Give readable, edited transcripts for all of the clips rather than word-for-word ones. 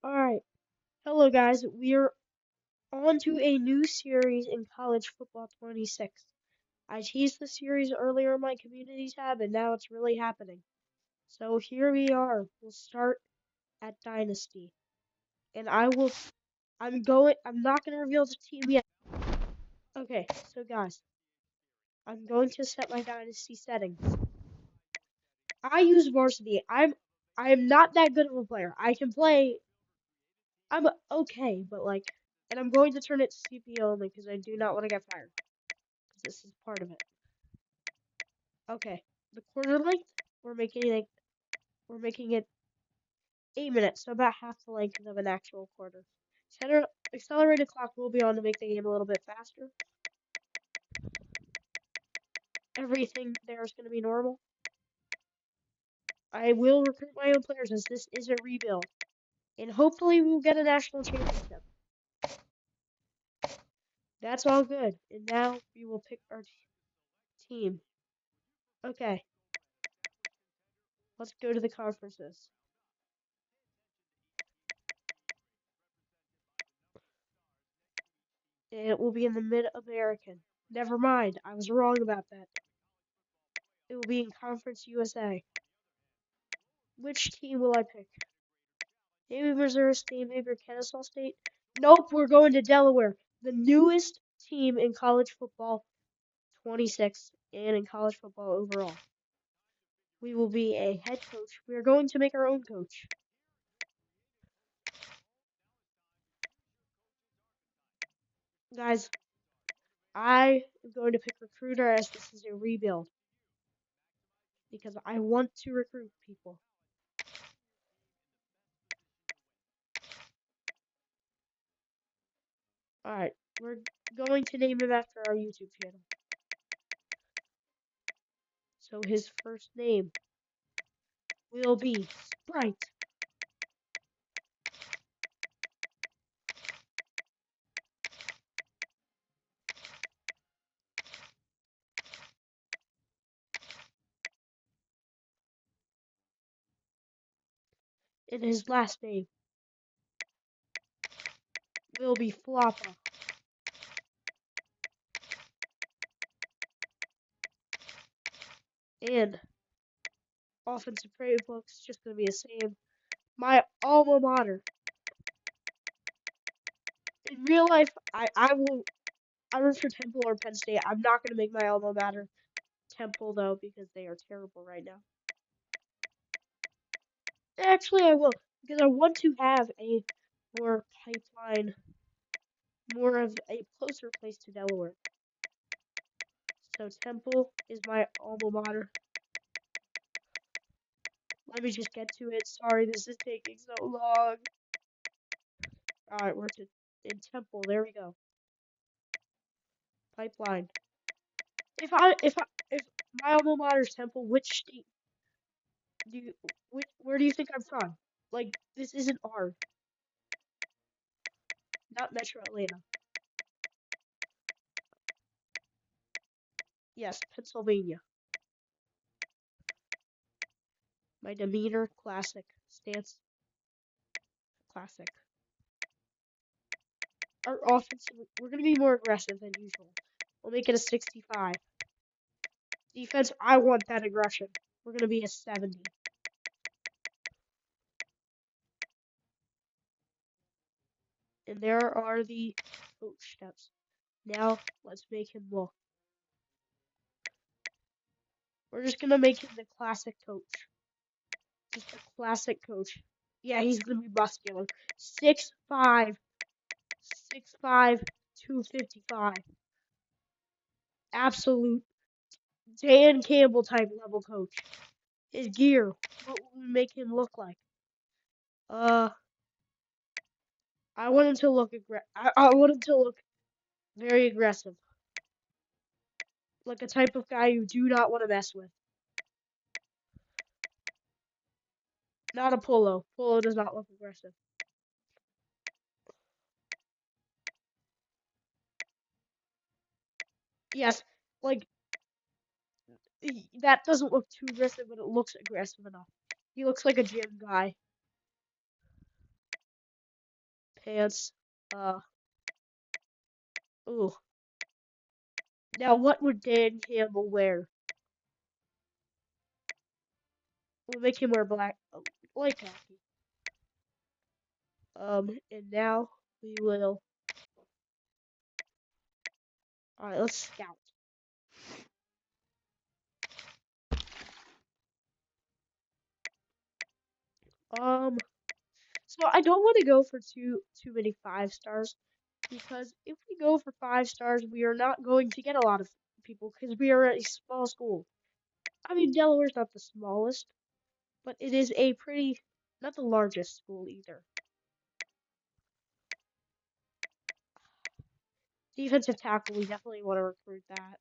Alright, hello guys. We're on to a new series in College Football 26. I teased the series earlier in my community tab and now it's really happening. So here we are. We'll start at Dynasty. And I'm not gonna reveal the team yet. Okay, so guys, I'm going to set my Dynasty settings. I use varsity. I'm not that good of a player. I can play. I'm okay, but and I'm going to turn it to CP only because I do not want to get fired. This is part of it. Okay, the quarter length we're making it 8 minutes, so about half the length of an actual quarter. Accelerated clock will be on to make the game a little bit faster. Everything there is going to be normal. I will recruit my own players as this is a rebuild, and hopefully we'll get a national championship. That's all good, and now we will pick our team. Okay, let's go to the conferences. And it will be in the Mid-American. Never mind, I was wrong about that. It will be in Conference USA. Which team will I pick? Maybe Missouri State, maybe Kennesaw State? Nope, we're going to Delaware. The newest team in college football 26 and in college football overall. We will be a head coach. We are going to make our own coach. Guys, I am going to pick recruiter as this is a rebuild. Because I want to recruit people. Alright, we're going to name him after our YouTube channel. So his first name will be Sprite. And his last name will be Floppa. And offensive playbook's just gonna be the same. My alma mater. In real life, I root for Temple or Penn State. I'm not gonna make my alma mater Temple though because they are terrible right now. Actually, I will because I want to have a more pipeline, more of a closer place to Delaware. So Temple is my alma mater. Let me just get to it. Sorry, this is taking so long. Alright, we're in Temple. There we go. Pipeline. If my alma mater is Temple, which state do you, where do you think I'm from? Like, this isn't hard. Not Metro Atlanta. Yes, Pennsylvania. My demeanor, classic. Stance, classic. Our offense, we're going to be more aggressive than usual. We'll make it a 65. Defense, I want that aggression. We're going to be a 70. And there are the coach steps. Now, let's make him look. We're just going to make him the classic coach. Just a classic coach. Yeah, he's going to be muscular. 6'5", 6'5", 255. Absolute Dan Campbell type level coach. His gear, what will we make him look like? I want him to look I want him to look very aggressive. Like a type of guy you do not want to mess with. Not a Polo. Polo does not look aggressive. Yes, like, that doesn't look too aggressive, but it looks aggressive enough. He looks like a gym guy. pants. Uh, ooh. Now, what would Dan Campbell wear? We'll make him wear black, light khaki. And now we will. All right, let's scout. So I don't want to go for too many 5 stars because if we go for 5 stars, we are not going to get a lot of people because we are a small school. I mean, Delaware's not the smallest, but it is a pretty, not the largest school either. Defensive tackle, we definitely want to recruit that.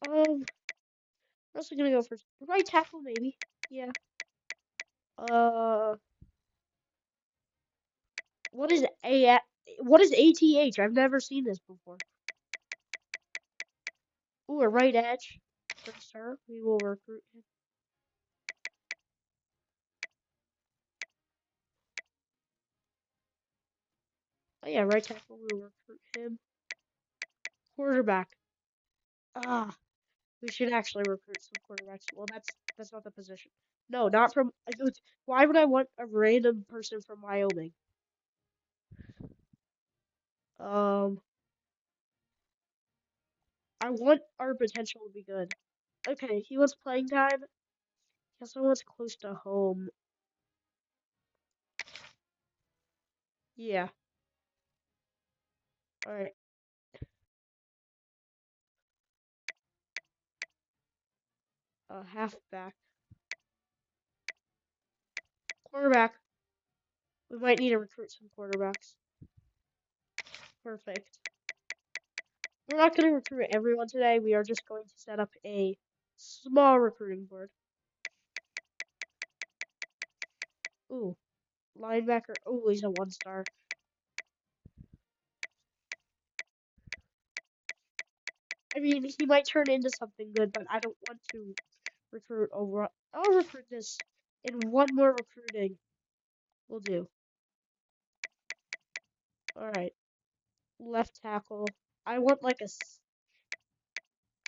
We're also gonna go for right tackle, maybe. Yeah. Uh, what is a what is ATH? I've never seen this before. Ooh, a right edge. For sure, we will recruit him. Oh yeah, right tackle, we will recruit him. Quarterback. Ah, we should actually recruit some quarterbacks. Well, that's not the position. No, not from. Why would I want a random person from Wyoming? Um, I want our potential to be good. Okay, he wants playing time. He also wants close to home. Yeah. All right. Halfback. Quarterback. We might need to recruit some quarterbacks. Perfect. We're not going to recruit everyone today. We are just going to set up a small recruiting board. Ooh, linebacker. Oh, he's a 1-star. I mean, he might turn into something good, but I don't want to recruit over. I'll recruit this in one more recruiting. We'll do. All right. Left tackle. I want like a.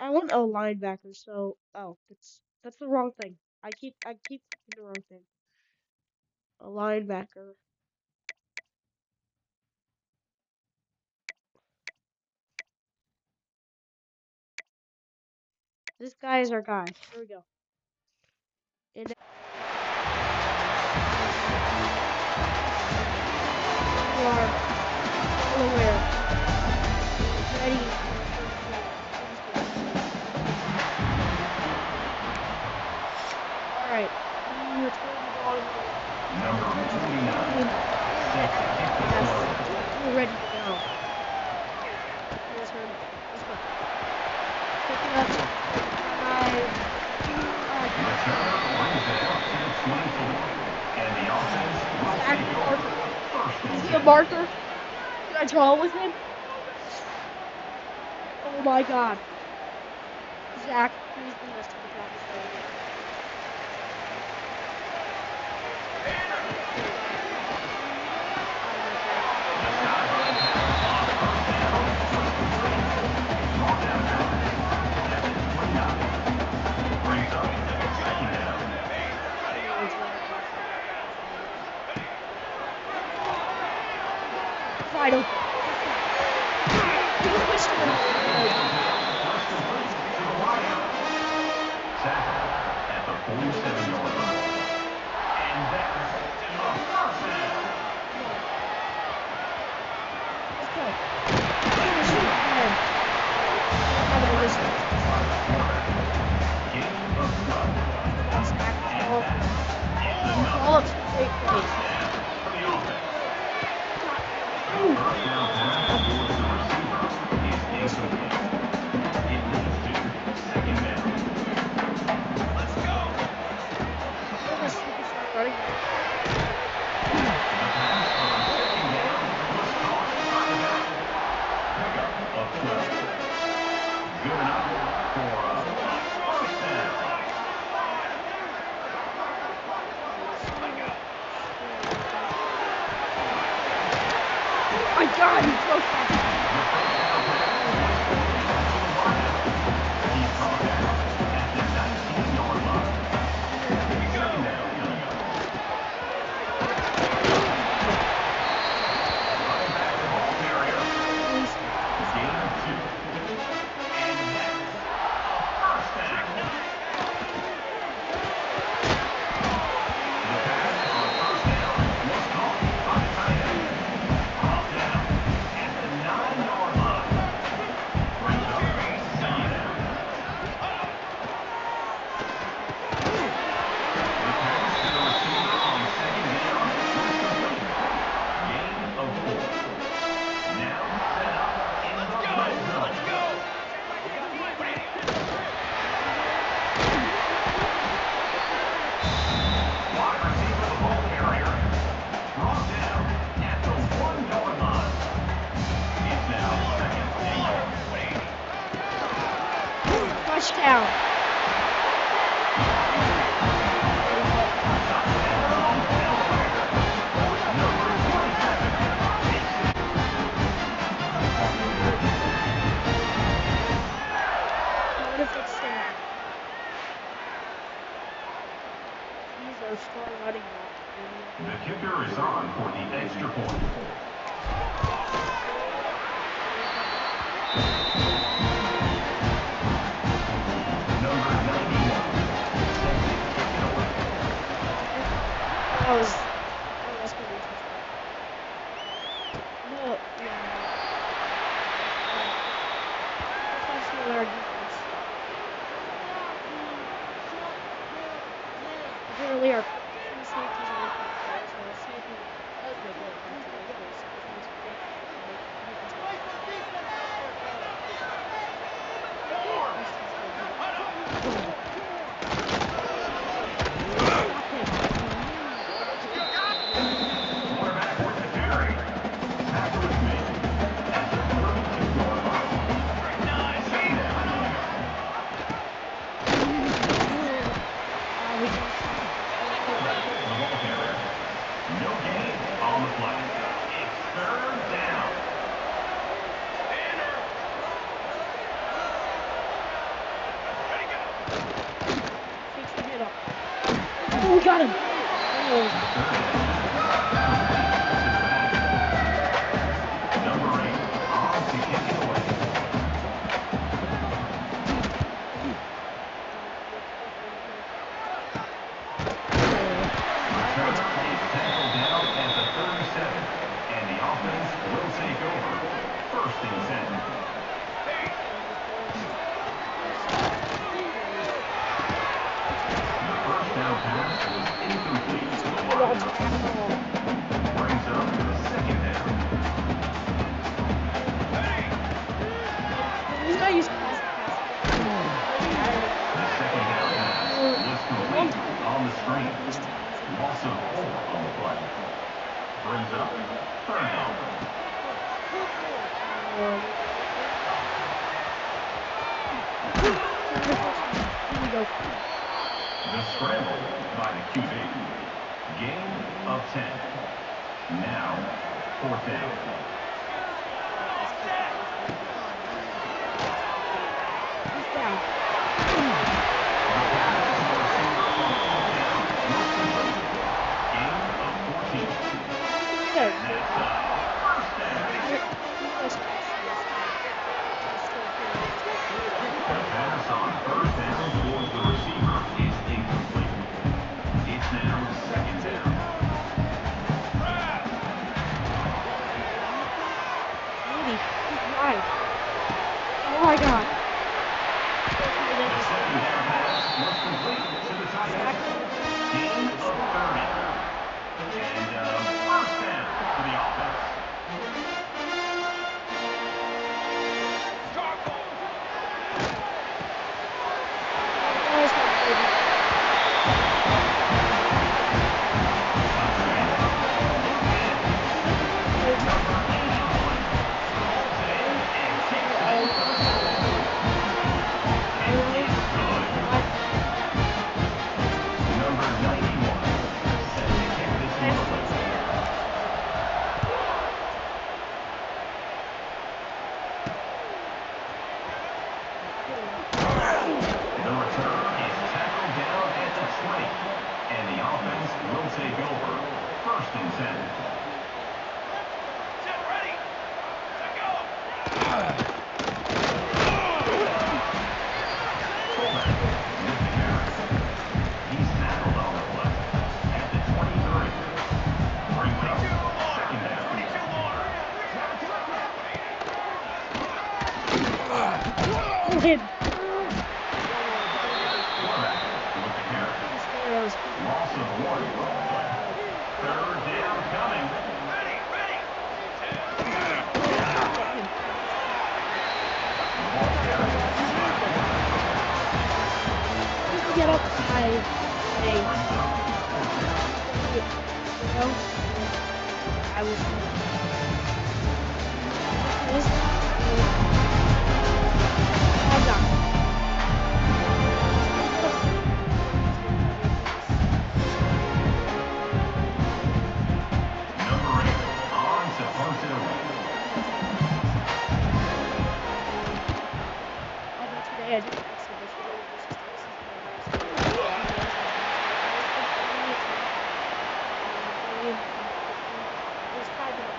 I want a linebacker. So, oh, that's the wrong thing. I keep clicking the wrong thing. A linebacker. This guy is our guy. Here we go. And you are Delaware ready for all right. We return the ball to Number 29. yes. We're ready to go. Let's go. Pick it up. And the offense will take off. Is he a marker? Can I draw with him? Oh my god. Zach, please bring us to the promised land. Final. At the 47-yard line. And that's a first down. Let's go. Game of throw. All great plays. For the offense. First down pass towards the receiver is incomplete. It leads to second down. Let's go. What a superstar running back. The pass on second down was caught by the back. Pickup of 12. Good enough for a first down. God, he broke that. He's brought down at the 19-yard line. Second down coming up. Running back the ball carrier. Gain of 2. And that's a first down. The pass on first down was caught by the tight end. Brought down at the 9-yard line. Brings up second down. The pass to the receiver on second down was complete. Gain of 4. Now set up in the red zone. Wide receiver the ball carrier. Brought down at the 1-yard line. It's now second and long. Touchdown. What if it's Sam? He's our strong running back. The kicker is on for the extra point. Number 91. Set to kick it away. That was going to be a touchdown. No, yeah. That's not our defense. Apparently our safeties are looking for us, so let's see if he does make it back to those goals. Quarterback with the carry. Tackle is made at the 32-yard line. Second down. Back to the ball carrier. No gain on the play. It's third down. Takes the hit up. Oh, we got him. Oh. Number 8 on to kick it away. Returner is tackled down at the 37, and the offense will take over. First and 10. The first down pass was incomplete to the wide receiver. Brings up the second down. He's not used to pass. The second down pass was complete on the screen. Loss of 4 on the play. Brings up third down. Here we go. The scramble by the QB. Gain of 10. Now, fourth down. He's down. The pass to the receiver on fourth down was complete. Gain of 14. Good. And that's a first down. The pass on first down towards the receiver is incomplete. It's now second down. Maybe. He's wide. Oh my god. The second down pass was complete to the tight end. Gain of 30. And first down for the offense. First and 10. Fullback, Nick Harris. He's tackled on the play at the 23. Bringing up second down. Him. Quarterback, Nick Harris. Loss of 1. Third down coming. Ball carried by Get up high. I was. I'm not. Number 8 on to punt it away. Although today I didn't exhibition. It was 5 minutes.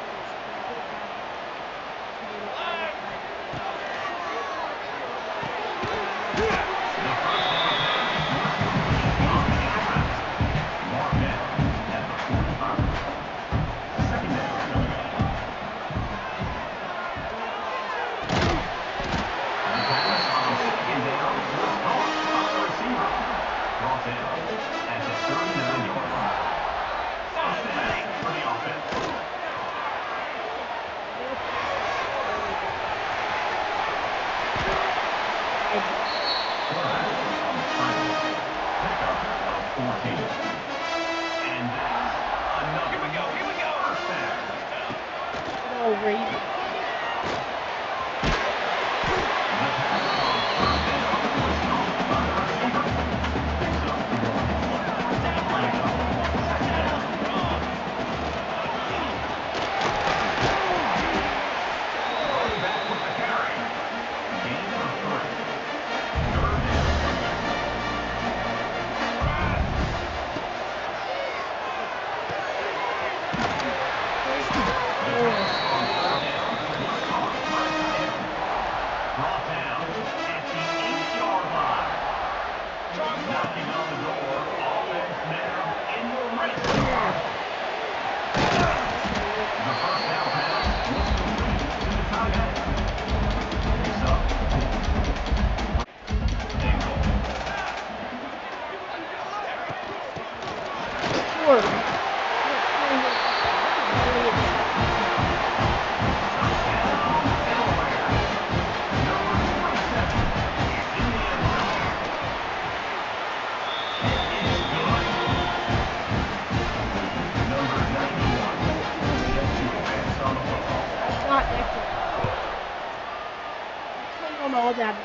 All that.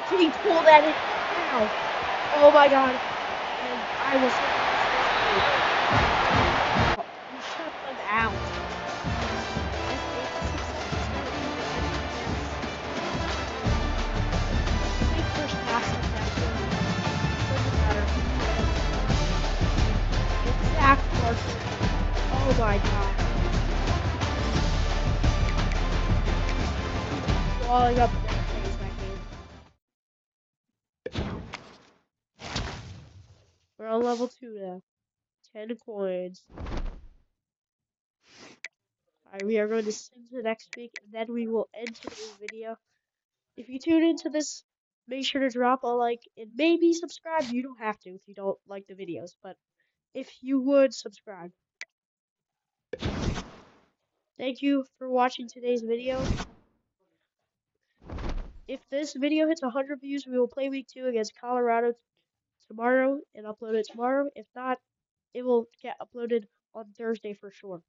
Can he pull that in now? Oh my god. And I was you shut them out. Take first pass on that. Doesn't matter. Exact Marshall. Oh my god. Swallowing up dead things that game. We're on level 2 now. 10 coins. Alright, we are going to sim to next week, and then we will end today's video. If you tune into this, make sure to drop a like and maybe subscribe. You don't have to if you don't like the videos, but if you would, subscribe. Thank you for watching today's video. If this video hits 100 views, we will play week 2 against Colorado tomorrow and upload it tomorrow. If not, it will get uploaded on Thursday for sure.